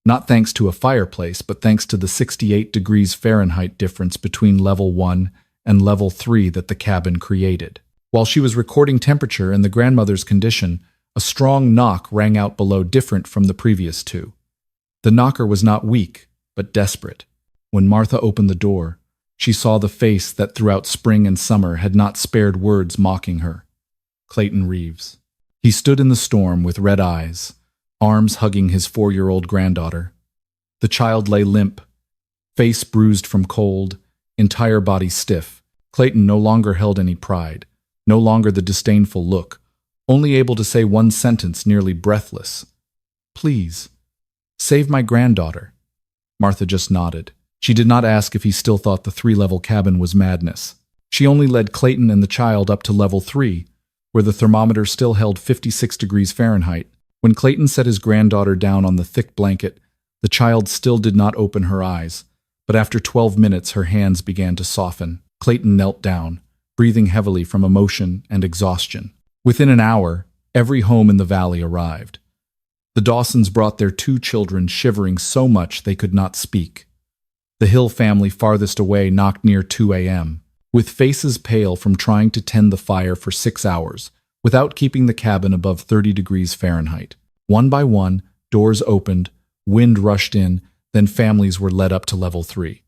not thanks to a fireplace, but thanks to the 68 degrees Fahrenheit difference between level 1 and level 3 that the cabin created. While she was recording temperature and the grandmother's condition, a strong knock rang out below, different from the previous two. The knocker was not weak, but desperate. When Martha opened the door, she saw the face that throughout spring and summer had not spared words mocking her. Clayton Reeves. He stood in the storm with red eyes, arms hugging his 4-year-old granddaughter. The child lay limp, face bruised from cold, entire body stiff. Clayton no longer held any pride, no longer the disdainful look, only able to say one sentence, nearly breathless. "Please, save my granddaughter." Martha just nodded. She did not ask if he still thought the 3-level cabin was madness. She only led Clayton and the child up to level 3, where the thermometer still held 56 degrees Fahrenheit. When Clayton set his granddaughter down on the thick blanket, the child still did not open her eyes, but after 12 minutes her hands began to soften. Clayton knelt down, breathing heavily from emotion and exhaustion. Within an hour, every home in the valley arrived. The Dawsons brought their 2 children, shivering so much they could not speak. The Hill family farthest away knocked near 2 a.m., with faces pale from trying to tend the fire for 6 hours, without keeping the cabin above 30 degrees Fahrenheit. One by one, doors opened, wind rushed in, then families were led up to level 3.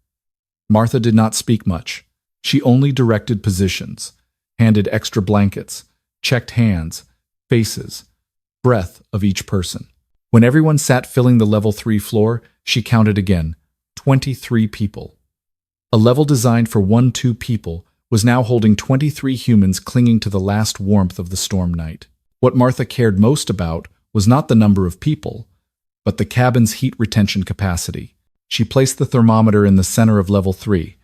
Martha did not speak much. She only directed positions, handed extra blankets, checked hands, faces, breath of each person. When everyone sat filling the level 3 floor, she counted again, 23 people. A level designed for 1-2 people was now holding 23 humans clinging to the last warmth of the storm night. What Martha cared most about was not the number of people, but the cabin's heat retention capacity. She placed the thermometer in the center of level 3,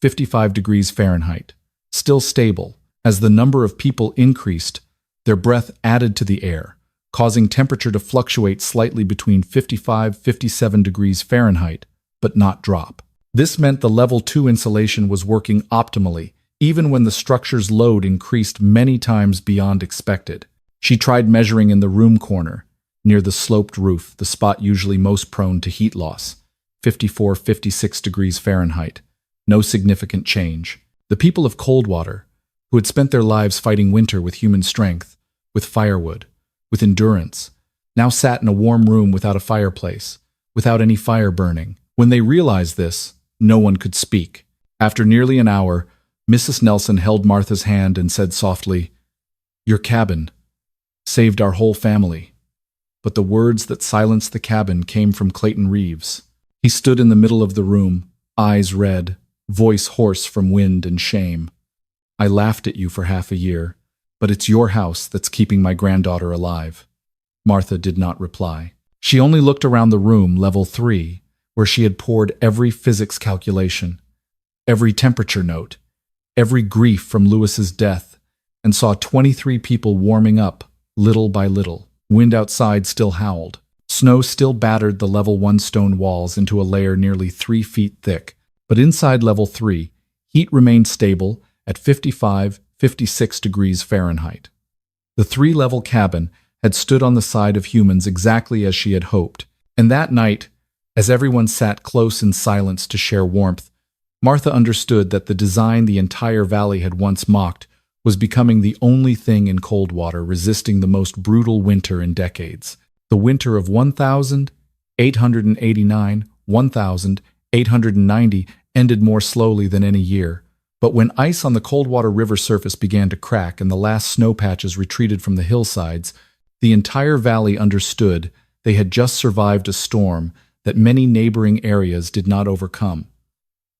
55 degrees Fahrenheit. Still stable, as the number of people increased, their breath added to the air, causing temperature to fluctuate slightly between 55-57 degrees Fahrenheit, but not drop. This meant the level 2 insulation was working optimally, even when the structure's load increased many times beyond expected. She tried measuring in the room corner, near the sloped roof, the spot usually most prone to heat loss, 54-56 degrees Fahrenheit. No significant change. The people of Coldwater, who had spent their lives fighting winter with human strength, with firewood, with endurance, now sat in a warm room without a fireplace, without any fire burning. When they realized this, no one could speak. After nearly an hour, Mrs. Nelson held Martha's hand and said softly, "Your cabin saved our whole family." But the words that silenced the cabin came from Clayton Reeves. He stood in the middle of the room, eyes red, voice hoarse from wind and shame. "I laughed at you for half a year, but it's your house that's keeping my granddaughter alive." Martha did not reply. She only looked around the room, level 3, where she had poured every physics calculation, every temperature note, every grief from Lewis's death, and saw 23 people warming up, little by little. Wind outside still howled. Snow still battered the level 1 stone walls into a layer nearly 3 feet thick, but inside level 3, heat remained stable at 55-56 degrees Fahrenheit. The 3-level cabin had stood on the side of humans exactly as she had hoped, and that night, as everyone sat close in silence to share warmth, Martha understood that the design the entire valley had once mocked was becoming the only thing in Coldwater resisting the most brutal winter in decades. The winter of 1889, 1890 ended more slowly than any year. But when ice on the Coldwater River surface began to crack and the last snow patches retreated from the hillsides, the entire valley understood they had just survived a storm that many neighboring areas did not overcome.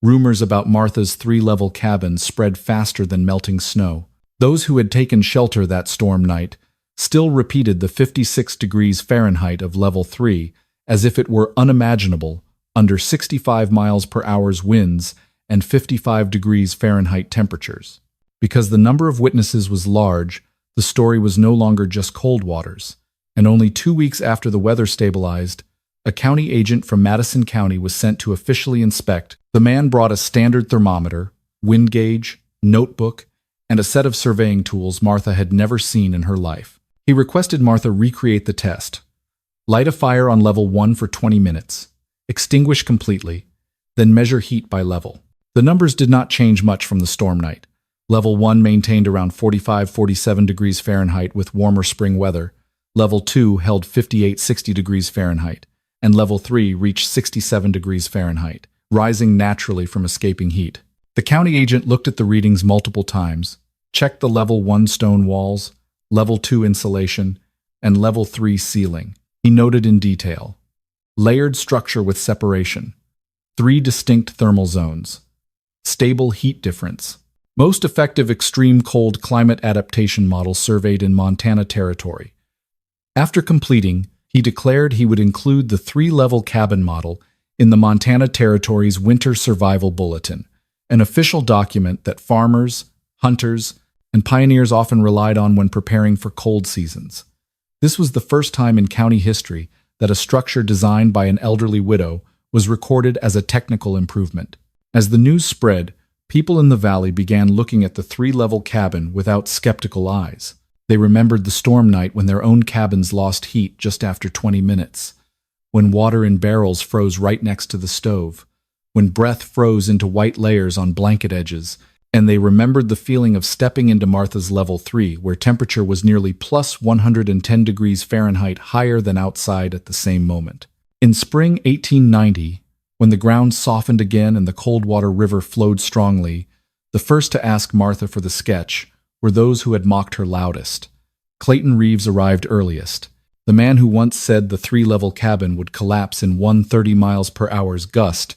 Rumors about Martha's 3-level cabin spread faster than melting snow. Those who had taken shelter that storm night still repeated the 56 degrees Fahrenheit of level 3 as if it were unimaginable under 65 miles per hour's winds and 55 degrees Fahrenheit temperatures. Because the number of witnesses was large, the story was no longer just Coldwater's, and only 2 weeks after the weather stabilized, A county agent from Madison County was sent to officially inspect. The man brought a standard thermometer, wind gauge, notebook, and a set of surveying tools Martha had never seen in her life. He requested Martha recreate the test. Light a fire on level 1 for 20 minutes. Extinguish completely, then measure heat by level. The numbers did not change much from the storm night. Level 1 maintained around 45-47 degrees Fahrenheit with warmer spring weather. Level 2 held 58-60 degrees Fahrenheit, and Level 3 reached 67 degrees Fahrenheit, rising naturally from escaping heat. The county agent looked at the readings multiple times, checked the Level 1 stone walls, Level 2 insulation, and Level 3 ceiling. He noted in detail: layered structure with separation, 3 distinct thermal zones, stable heat difference, most effective extreme cold climate adaptation model surveyed in Montana Territory. After completing, he declared he would include the 3-level cabin model in the Montana Territory's Winter Survival Bulletin, an official document that farmers, hunters, and pioneers often relied on when preparing for cold seasons. This was the first time in county history that a structure designed by an elderly widow was recorded as a technical improvement. As the news spread, people in the valley began looking at the 3-level cabin without skeptical eyes. They remembered the storm night when their own cabins lost heat just after 20 minutes, when water in barrels froze right next to the stove, when breath froze into white layers on blanket edges, and they remembered the feeling of stepping into Martha's Level 3, where temperature was nearly plus 110 degrees Fahrenheit higher than outside at the same moment. In spring 1890, when the ground softened again and the Coldwater River flowed strongly, the first to ask Martha for the sketch were those who had mocked her loudest. Clayton Reeves arrived earliest. The man who once said the 3-level cabin would collapse in 130 miles per hour's gust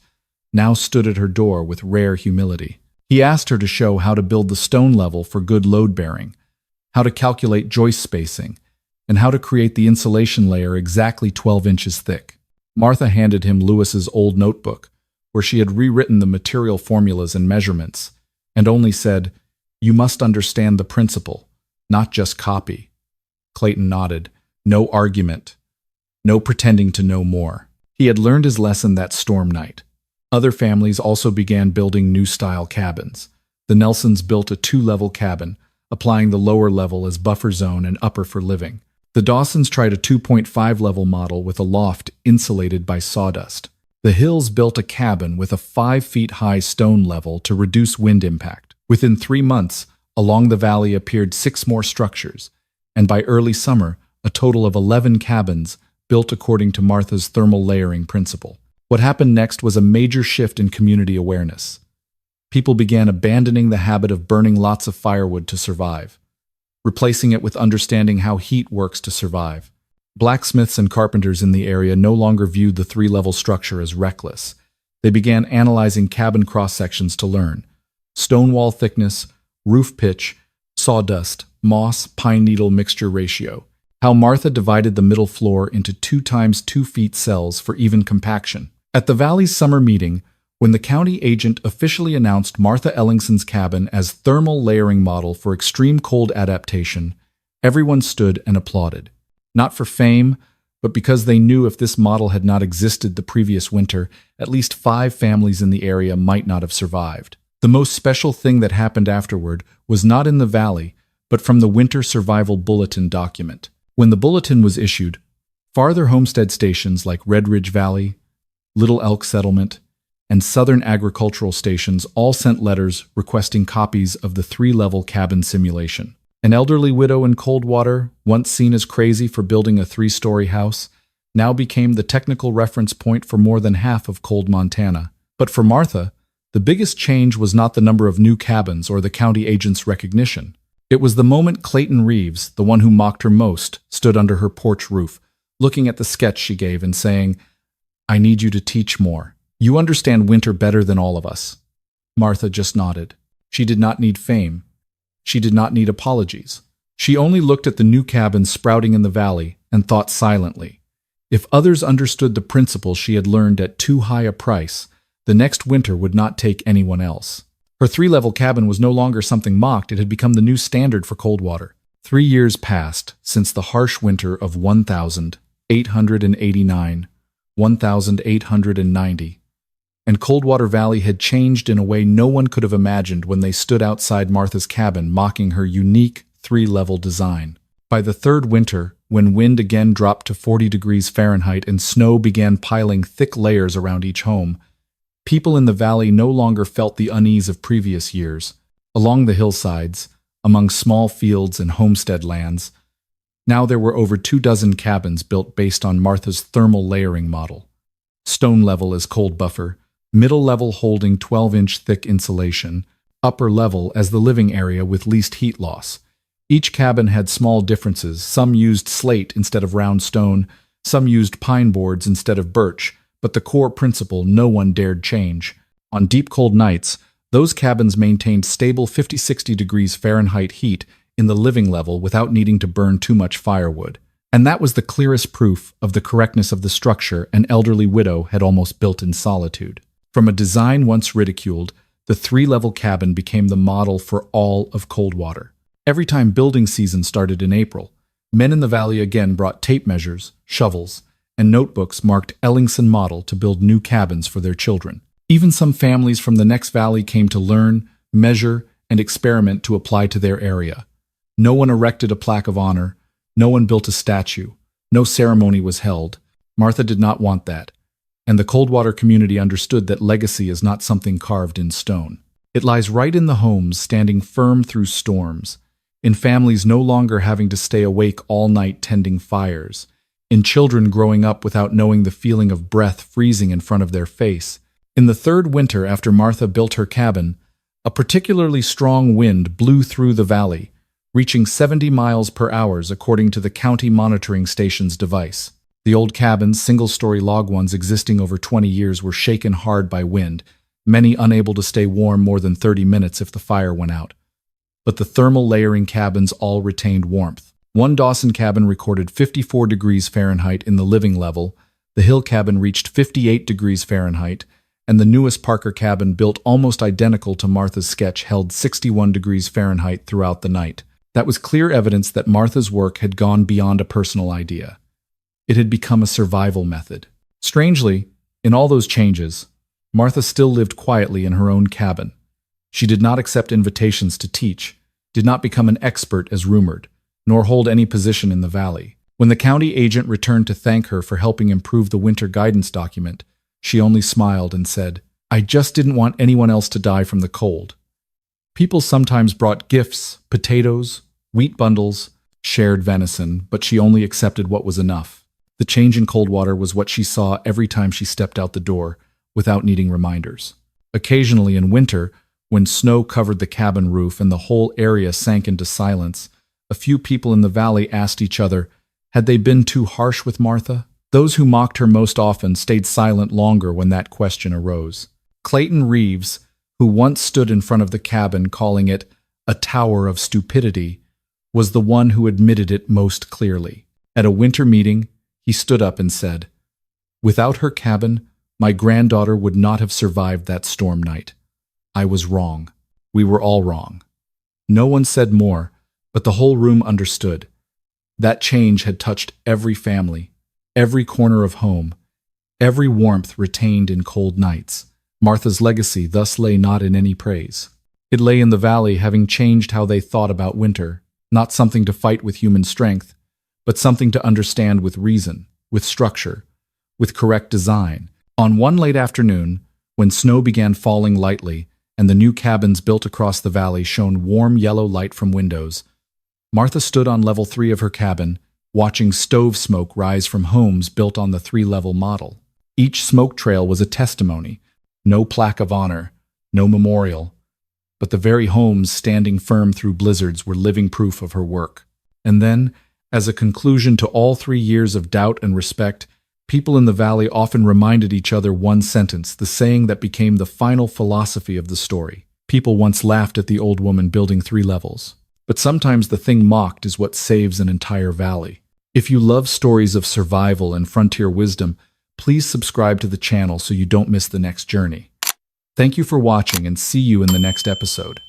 now stood at her door with rare humility. He asked her to show how to build the stone level for good load bearing, how to calculate joist spacing, and how to create the insulation layer exactly 12 inches thick. Martha handed him Lewis's old notebook, where she had rewritten the material formulas and measurements, and only said, "You must understand the principle, not just copy." Clayton nodded. No argument. No pretending to know more. He had learned his lesson that storm night. Other families also began building new-style cabins. The Nelsons built a 2-level cabin, applying the lower level as buffer zone and upper for living. The Dawsons tried a 2.5-level model with a loft insulated by sawdust. The Hills built a cabin with a 5-feet-high stone level to reduce wind impact. Within 3 months, along the valley appeared 6 more structures, and by early summer, a total of 11 cabins built according to Martha's thermal layering principle. What happened next was a major shift in community awareness. People began abandoning the habit of burning lots of firewood to survive, replacing it with understanding how heat works to survive. Blacksmiths and carpenters in the area no longer viewed the 3-level structure as reckless. They began analyzing cabin cross-sections to learn stone wall thickness, roof pitch, sawdust, moss, pine needle mixture ratio, how Martha divided the middle floor into 2 times 2 feet cells for even compaction. At the Valley's summer meeting, when the county agent officially announced Martha Ellingson's cabin as thermal layering model for extreme cold adaptation, everyone stood and applauded. Not for fame, but because they knew if this model had not existed the previous winter, at least 5 families in the area might not have survived. The most special thing that happened afterward was not in the valley, but from the Winter Survival Bulletin document. When the bulletin was issued, farther homestead stations like Red Ridge Valley, Little Elk Settlement, and Southern Agricultural Stations all sent letters requesting copies of the 3-level cabin simulation. An elderly widow in Coldwater, once seen as crazy for building a 3-story house, now became the technical reference point for more than half of cold Montana. But for Martha, the biggest change was not the number of new cabins or the county agent's recognition. It was the moment Clayton Reeves, the one who mocked her most, stood under her porch roof, looking at the sketch she gave and saying, "I need you to teach more. You understand winter better than all of us." Martha just nodded. She did not need fame. She did not need apologies. She only looked at the new cabins sprouting in the valley and thought silently. If others understood the principles she had learned at too high a price, the next winter would not take anyone else. Her 3-level cabin was no longer something mocked, it had become the new standard for Coldwater. 3 years passed since the harsh winter of 1889, 1890. And Coldwater Valley had changed in a way no one could have imagined when they stood outside Martha's cabin mocking her unique three-level design. By the third winter, when wind again dropped to 40 degrees Fahrenheit and snow began piling thick layers around each home, people in the valley no longer felt the unease of previous years. Along the hillsides, among small fields and homestead lands, now there were over 24 cabins built based on Martha's thermal layering model. Stone level as cold buffer, middle level holding 12-inch thick insulation, upper level as the living area with least heat loss. Each cabin had small differences. Some used slate instead of round stone, some used pine boards instead of birch, but the core principle no one dared change. On deep cold nights, those cabins maintained stable 50-60 degrees Fahrenheit heat in the living level without needing to burn too much firewood. And that was the clearest proof of the correctness of the structure an elderly widow had almost built in solitude. From a design once ridiculed, the three-level cabin became the model for all of Coldwater. Every time building season started in April, men in the valley again brought tape measures, shovels, and notebooks marked Ellingson model to build new cabins for their children. Even some families from the next valley came to learn, measure, and experiment to apply to their area. No one erected a plaque of honor, no one built a statue, no ceremony was held. Martha did not want that, and the Coldwater community understood that legacy is not something carved in stone. It lies right in the homes, standing firm through storms, in families no longer having to stay awake all night tending fires, in children growing up without knowing the feeling of breath freezing in front of their face. In the third winter after Martha built her cabin, a particularly strong wind blew through the valley, reaching 70 miles per hour according to the county monitoring station's device. The old cabins, single-story log ones existing over 20 years, were shaken hard by wind, many unable to stay warm more than 30 minutes if the fire went out. But the thermal layering cabins all retained warmth. One Dawson cabin recorded 54 degrees Fahrenheit in the living level, the Hill cabin reached 58 degrees Fahrenheit, and the newest Parker cabin, built almost identical to Martha's sketch, held 61 degrees Fahrenheit throughout the night. That was clear evidence that Martha's work had gone beyond a personal idea. It had become a survival method. Strangely, in all those changes, Martha still lived quietly in her own cabin. She did not accept invitations to teach, did not become an expert as rumored, nor hold any position in the valley. When the county agent returned to thank her for helping improve the winter guidance document, she only smiled and said, "I just didn't want anyone else to die from the cold." People sometimes brought gifts, potatoes, wheat bundles, shared venison, but she only accepted what was enough. The change in Coldwater was what she saw every time she stepped out the door, without needing reminders. Occasionally in winter, when snow covered the cabin roof and the whole area sank into silence, a few people in the valley asked each other, had they been too harsh with Martha? Those who mocked her most often stayed silent longer when that question arose. Clayton Reeves, who once stood in front of the cabin calling it a tower of stupidity, was the one who admitted it most clearly. At a winter meeting, he stood up and said, "Without her cabin, my granddaughter would not have survived that storm night. I was wrong. We were all wrong." No one said more, but the whole room understood. That change had touched every family, every corner of home, every warmth retained in cold nights. Martha's legacy thus lay not in any praise. It lay in the valley having changed how they thought about winter, not something to fight with human strength, but something to understand with reason, with structure, with correct design. On one late afternoon, when snow began falling lightly and the new cabins built across the valley shone warm yellow light from windows, Martha stood on level 3 of her cabin, watching stove smoke rise from homes built on the 3-level model. Each smoke trail was a testimony, no plaque of honor, no memorial, but the very homes standing firm through blizzards were living proof of her work. And then, as a conclusion to all 3 years of doubt and respect, people in the valley often reminded each other one sentence, the saying that became the final philosophy of the story. People once laughed at the old woman building 3 levels. But sometimes the thing mocked is what saves an entire valley. If you love stories of survival and frontier wisdom, please subscribe to the channel so you don't miss the next journey. Thank you for watching and see you in the next episode.